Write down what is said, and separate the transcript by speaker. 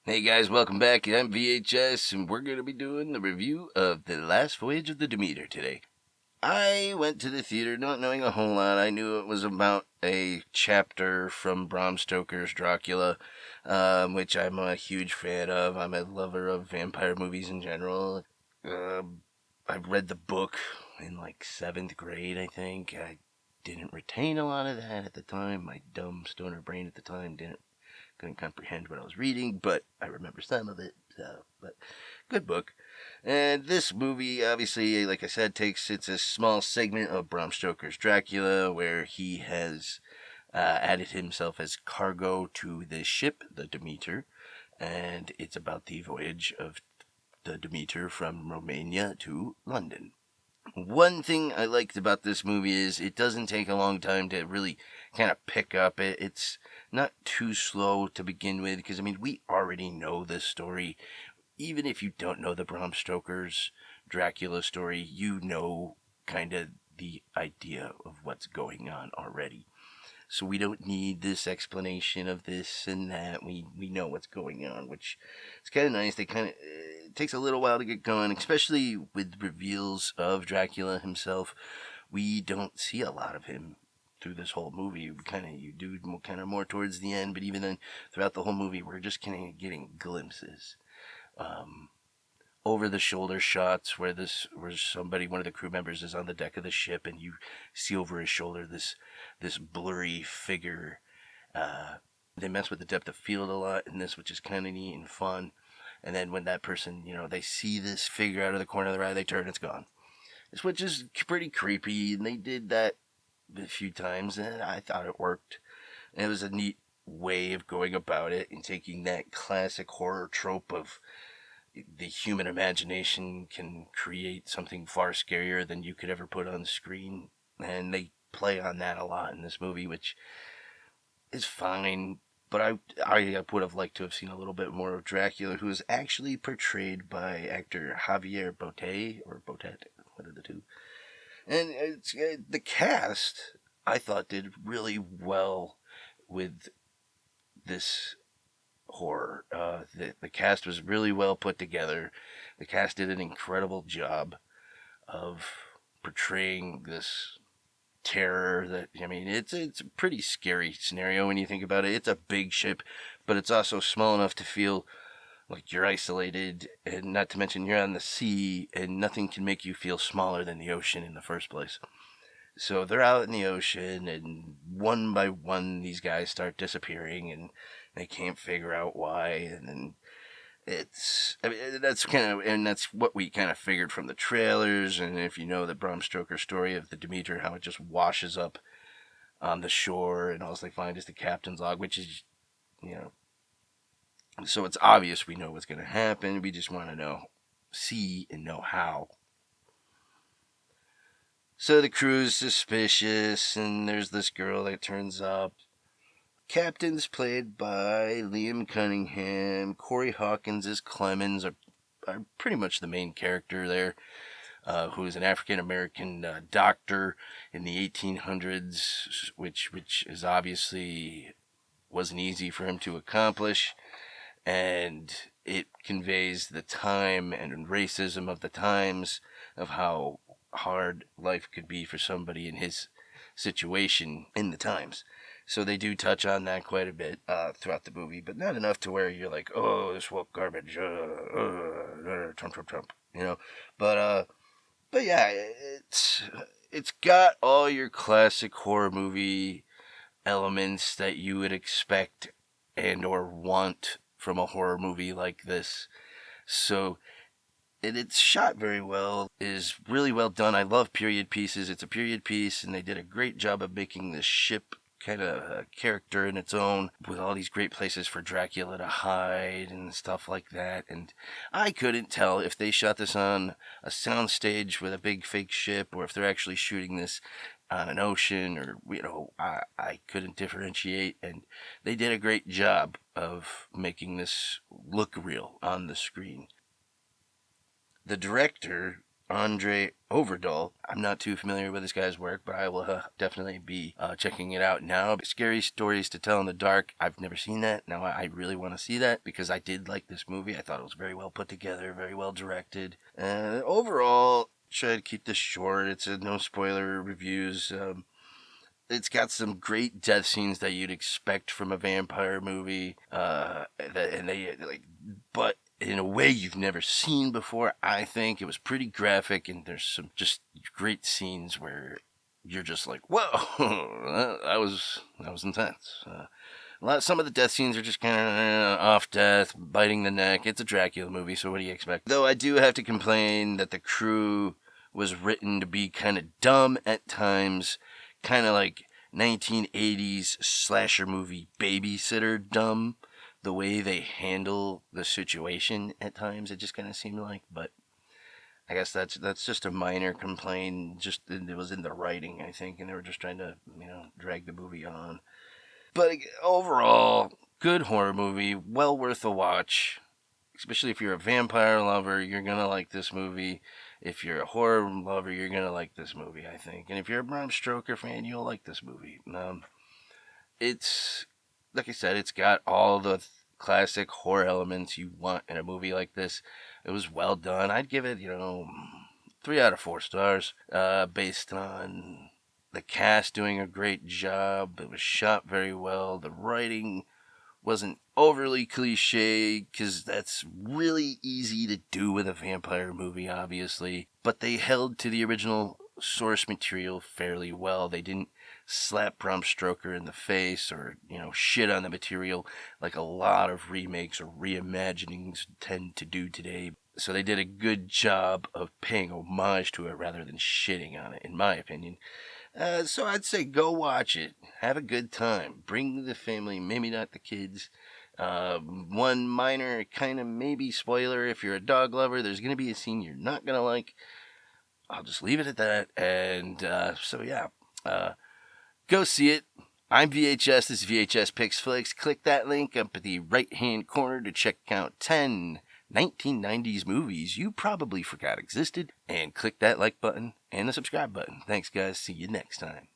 Speaker 1: Hey guys, welcome back. I'm VHS, and we're going to be doing the review of The Last Voyage of the Demeter today. I went to the theater not knowing a whole lot. I knew it was about a chapter from Bram Stoker's Dracula, which I'm a huge fan of. I'm a lover of vampire movies in general. I read the book in like 7th grade, I think. I didn't retain a lot of that at the time. My dumb stoner brain at the time couldn't comprehend what I was reading, but I remember some of it. But good book. And this movie, obviously, like I said, it's a small segment of Bram Stoker's Dracula, where he has added himself as cargo to the ship, the Demeter, and it's about the voyage of the Demeter from Romania to London. One thing I liked about this movie is it doesn't take a long time to really kind of pick up. It's not too slow to begin with because, I mean, we already know this story. Even if you don't know the Bram Stoker's Dracula story, you know kind of the idea of what's going on already. So we don't need this explanation of this and that. We know what's going on, which is kind of nice. It takes a little while to get going, especially with reveals of Dracula himself. We don't see a lot of him through this whole movie. You do kind of more towards the end, but even then, throughout the whole movie, we're just kind of getting glimpses. Um, Over the shoulder shots where one of the crew members is on the deck of the ship and you see over his shoulder this blurry figure. They mess with the depth of field a lot in this, which is kind of neat and fun. And then when that person, they see this figure out of the corner of their eye, they turn, it's gone. Which is pretty creepy, and they did that a few times, and I thought it worked. And it was a neat way of going about it and taking that classic horror trope of the human imagination can create something far scarier than you could ever put on screen. And they play on that a lot in this movie, which is fine. But I would have liked to have seen a little bit more of Dracula, who is actually portrayed by actor Javier Botet, one of the two. And the cast, I thought, did really well with this horror. The cast was really well put together. The cast did an incredible job of portraying this terror that, I mean, it's a pretty scary scenario when you think about it. It's a big ship, but it's also small enough to feel like you're isolated, and not to mention you're on the sea, and nothing can make you feel smaller than the ocean in the first place. So they're out in the ocean, and one by one, these guys start disappearing, and they can't figure out why. And then I mean, that's what we kind of figured from the trailers. And if you know the Bram Stoker story of the Demeter, how it just washes up on the shore, and all they find is the captain's log, which is, you know, so it's obvious we know what's going to happen. We just want to see and know how. So the crew's suspicious, and there's this girl that turns up. Captain's played by Liam Cunningham. Corey Hawkins is Clemens, are pretty much the main character there, who is an African American doctor in the 1800s, which is obviously wasn't easy for him to accomplish, and it conveys the time and racism of the times, of how hard life could be for somebody in his situation in the times. So they do touch on that quite a bit throughout the movie, but not enough to where you're like, oh, this woke garbage, Trump, Trump, Trump, you know. But yeah, it's got all your classic horror movie elements that you would expect and or want from a horror movie like this. So it's shot very well. It is really well done. I love period pieces. It's a period piece, and they did a great job of making the ship kind of a character in its own, with all these great places for Dracula to hide and stuff like that. And I couldn't tell if they shot this on a soundstage with a big fake ship, or if they're actually shooting this on an ocean, or, I couldn't differentiate. And they did a great job of making this look real on the screen. The director Andre Overdahl. I'm not too familiar with this guy's work, but I will definitely be checking it out now. Scary Stories to Tell in the Dark. I've never seen that. Now I really want to see that because I did like this movie. I thought it was very well put together, very well directed. Overall, try to keep this short. It's a no spoiler reviews. It's got some great death scenes that you'd expect from a vampire movie, but in a way you've never seen before. I think it was pretty graphic, and there's some just great scenes where you're just like, whoa, that was intense. Some of the death scenes are just kind of off death, biting the neck. It's a Dracula movie, so what do you expect? Though I do have to complain that the crew was written to be kind of dumb at times, kind of like 1980s slasher movie Babysitter dumb. The way they handle the situation at times, it just kind of seemed like. But I guess that's just a minor complaint. Just it was in the writing, I think, and they were just trying to drag the movie on. But overall, good horror movie, well worth a watch. Especially if you're a vampire lover, you're gonna like this movie. If you're a horror lover, you're gonna like this movie, I think. And if you're a Bram Stoker fan, you'll like this movie. It's like I said, it's got all the classic horror elements you want in a movie like this. It was well done. I'd give it, 3 out of 4 stars, based on the cast doing a great job. It was shot very well. The writing wasn't overly cliche, because that's really easy to do with a vampire movie, obviously. But they held to the original source material fairly well. They didn't slap Bram Stoker in the face or, shit on the material like a lot of remakes or reimaginings tend to do today. So they did a good job of paying homage to it rather than shitting on it, in my opinion. So I'd say go watch it. Have a good time. Bring the family, maybe not the kids. One minor kind of maybe spoiler, if you're a dog lover, there's going to be a scene you're not going to like. I'll just leave it at that. And go see it. I'm VHS. This is VHS Picks Flicks. Click that link up at the right-hand corner to check out 10 1990s movies you probably forgot existed. And click that like button and the subscribe button. Thanks, guys. See you next time.